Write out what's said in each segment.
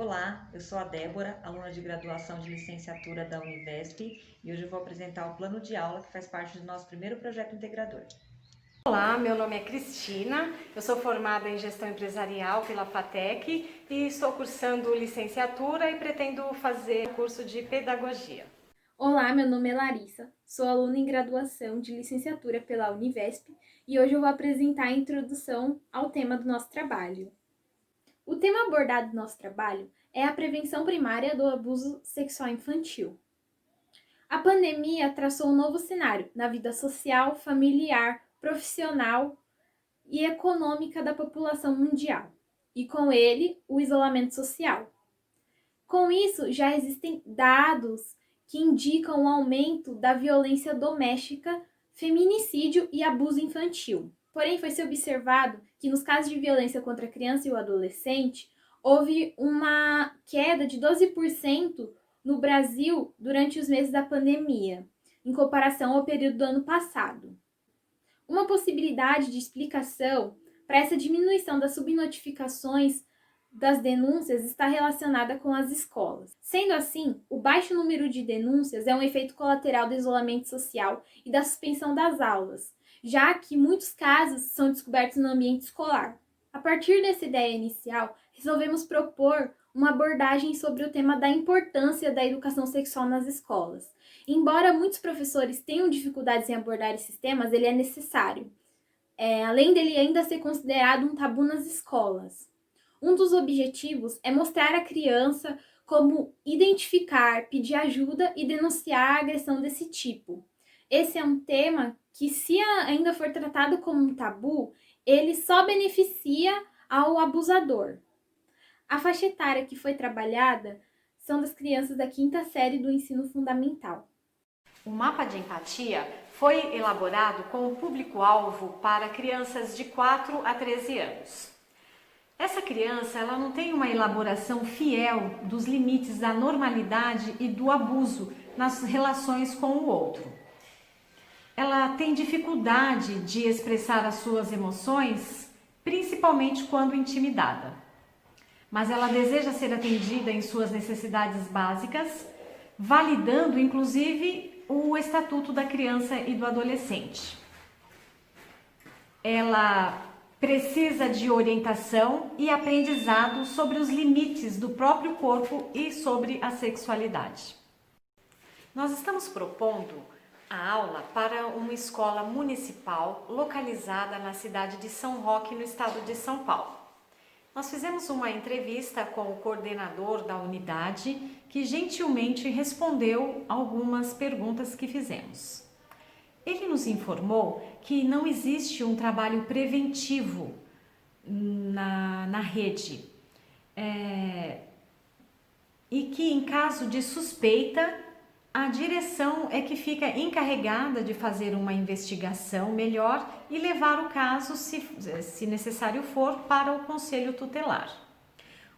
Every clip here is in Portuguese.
Olá, eu sou a Débora, aluna de graduação de licenciatura da Univesp, e hoje eu vou apresentar o plano de aula que faz parte do nosso primeiro projeto integrador. Olá, meu nome é Cristina, eu sou formada em Gestão Empresarial pela FATEC e estou cursando licenciatura e pretendo fazer curso de Pedagogia. Olá, meu nome é Larissa, sou aluna em graduação de licenciatura pela Univesp e hoje eu vou apresentar a introdução ao tema do nosso trabalho. O tema abordado no nosso trabalho é a prevenção primária do abuso sexual infantil. A pandemia traçou um novo cenário na vida social, familiar, profissional e econômica da população mundial, e com ele, o isolamento social. Com isso, já existem dados que indicam o aumento da violência doméstica, feminicídio e abuso infantil. Porém, foi-se observado que nos casos de violência contra a criança e o adolescente, houve uma queda de 12% no Brasil durante os meses da pandemia, em comparação ao período do ano passado. Uma possibilidade de explicação para essa diminuição das subnotificações das denúncias está relacionada com as escolas. Sendo assim, o baixo número de denúncias é um efeito colateral do isolamento social e da suspensão das aulas, já que muitos casos são descobertos no ambiente escolar. A partir dessa ideia inicial, resolvemos propor uma abordagem sobre o tema da importância da educação sexual nas escolas. Embora muitos professores tenham dificuldades em abordar esses temas, ele é necessário, além dele ainda ser considerado um tabu nas escolas. Um dos objetivos é mostrar à criança como identificar, pedir ajuda e denunciar a agressão desse tipo. Esse é um tema que, se ainda for tratado como um tabu, ele só beneficia ao abusador. A faixa etária que foi trabalhada são das crianças da 5ª série do ensino fundamental. O mapa de empatia foi elaborado com o público-alvo para crianças de 4 a 13 anos. Essa criança ela não tem uma elaboração fiel dos limites da normalidade e do abuso nas relações com o outro. Ela tem dificuldade de expressar as suas emoções, principalmente quando intimidada. Mas ela deseja ser atendida em suas necessidades básicas, validando inclusive o Estatuto da Criança e do Adolescente. Ela precisa de orientação e aprendizado sobre os limites do próprio corpo e sobre a sexualidade. Nós estamos propondo a aula para uma escola municipal localizada na cidade de São Roque, no estado de São Paulo. Nós fizemos uma entrevista com o coordenador da unidade, que gentilmente respondeu algumas perguntas que fizemos. Ele nos informou que não existe um trabalho preventivo na rede e que, em caso de suspeita, a direção é que fica encarregada de fazer uma investigação melhor e levar o caso, se necessário for, para o conselho tutelar.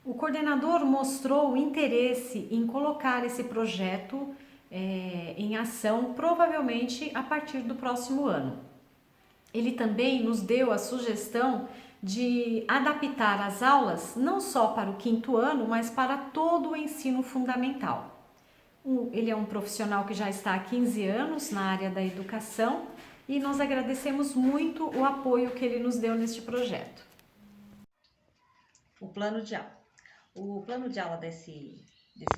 O coordenador mostrou interesse em colocar esse projeto em ação, provavelmente a partir do próximo ano. Ele também nos deu a sugestão de adaptar as aulas não só para o 5º ano, mas para todo o ensino fundamental. Ele é um profissional que já está há 15 anos na área da educação e nós agradecemos muito o apoio que ele nos deu neste projeto. O plano de aula. O plano de aula desse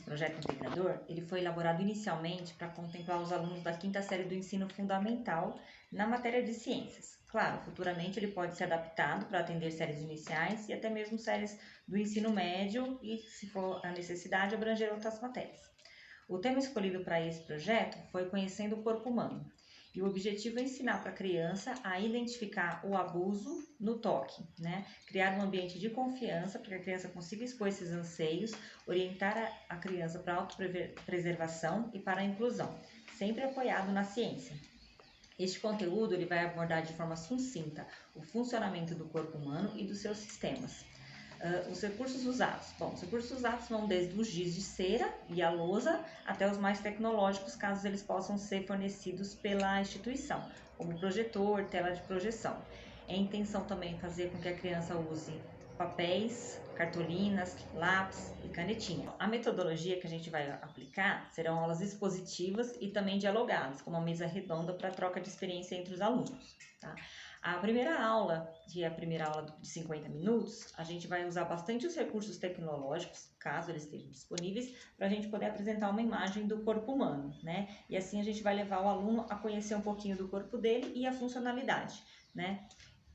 projeto integrador, ele foi elaborado inicialmente para contemplar os alunos da 5ª série do ensino fundamental na matéria de ciências. Claro, futuramente ele pode ser adaptado para atender séries iniciais e até mesmo séries do ensino médio e, se for a necessidade, abranger outras matérias. O tema escolhido para esse projeto foi Conhecendo o Corpo Humano. E o objetivo é ensinar para a criança a identificar o abuso no toque, né? Criar um ambiente de confiança para que a criança consiga expor esses anseios, orientar a criança para a autopreservação e para a inclusão, sempre apoiado na ciência. Este conteúdo ele vai abordar de forma sucinta o funcionamento do corpo humano e dos seus sistemas. Os recursos usados. Bom, os recursos usados vão desde os giz de cera e a lousa até os mais tecnológicos, caso eles possam ser fornecidos pela instituição, como projetor, tela de projeção. É a intenção também fazer com que a criança use papéis, cartolinas, lápis e canetinha. A metodologia que a gente vai aplicar serão aulas expositivas e também dialogadas, com uma mesa redonda para troca de experiência entre os alunos. Tá? A primeira aula, que é a primeira aula de 50 minutos, a gente vai usar bastante os recursos tecnológicos, caso eles estejam disponíveis, para a gente poder apresentar uma imagem do corpo humano, né? E assim a gente vai levar o aluno a conhecer um pouquinho do corpo dele e a funcionalidade, né?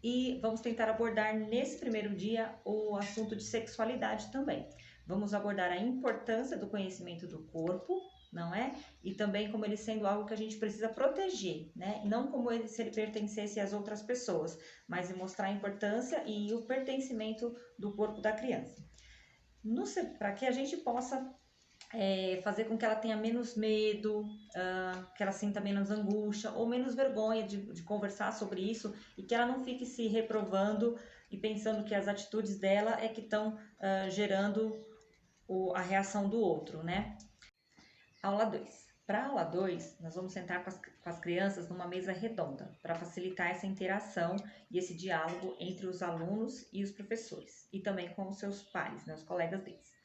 E vamos tentar abordar nesse primeiro dia o assunto de sexualidade também. Vamos abordar a importância do conhecimento do corpo, não é? E também como ele sendo algo que a gente precisa proteger, né? Não como ele, se ele pertencesse às outras pessoas, mas mostrar a importância e o pertencimento do corpo da criança. Para que a gente possa fazer com que ela tenha menos medo, que ela sinta menos angústia ou menos vergonha de conversar sobre isso e que ela não fique se reprovando e pensando que as atitudes dela é que estão gerando a reação do outro, né? Aula 2. Para a aula 2, nós vamos sentar com as crianças numa mesa redonda para facilitar essa interação e esse diálogo entre os alunos e os professores e também com os seus pares, né, os colegas deles.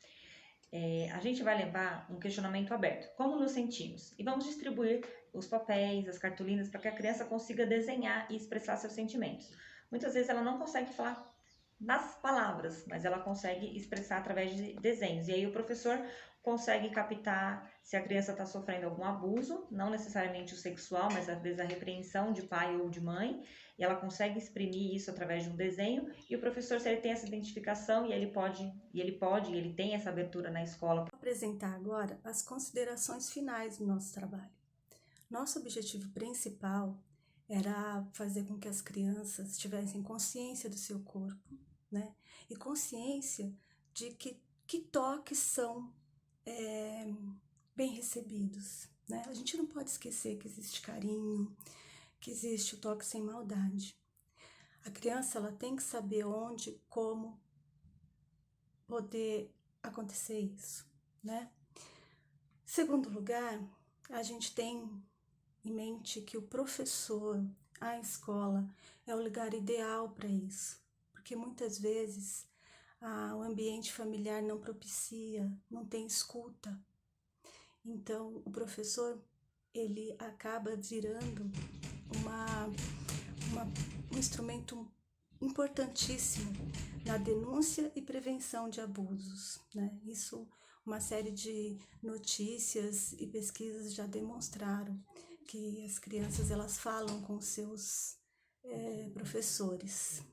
A gente vai levar um questionamento aberto, como nos sentimos? E vamos distribuir os papéis, as cartolinas, para que a criança consiga desenhar e expressar seus sentimentos. Muitas vezes ela não consegue falar nas palavras, mas ela consegue expressar através de desenhos. E aí o professor consegue captar se a criança está sofrendo algum abuso, não necessariamente o sexual, mas às vezes a repreensão de pai ou de mãe, e ela consegue exprimir isso através de um desenho, e o professor, se ele tem essa identificação, e ele tem essa abertura na escola. Vou apresentar agora as considerações finais do nosso trabalho. Nosso objetivo principal era fazer com que as crianças tivessem consciência do seu corpo, né? E consciência de que toques são bem recebidos, né? A gente não pode esquecer que existe carinho, que existe o toque sem maldade. A criança ela tem que saber onde, como poder acontecer isso, né? Segundo lugar, a gente tem em mente que o professor, a escola, é o lugar ideal para isso, porque muitas vezes o ambiente familiar não propicia, não tem escuta. Então, o professor, ele acaba virando um instrumento importantíssimo na denúncia e prevenção de abusos, né? Isso, uma série de notícias e pesquisas já demonstraram que as crianças elas falam com seus professores.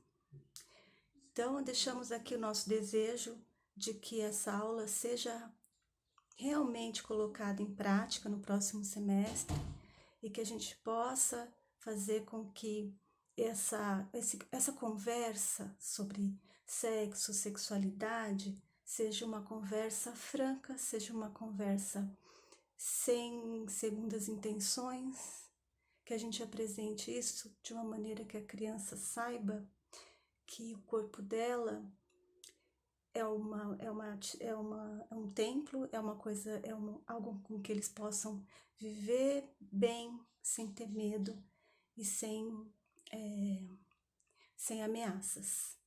Então, deixamos aqui o nosso desejo de que essa aula seja realmente colocada em prática no próximo semestre e que a gente possa fazer com que essa conversa sobre sexo, sexualidade, seja uma conversa franca, seja uma conversa sem segundas intenções, que a gente apresente isso de uma maneira que a criança saiba que o corpo dela é um templo, algo com que eles possam viver bem, sem ter medo e sem ameaças.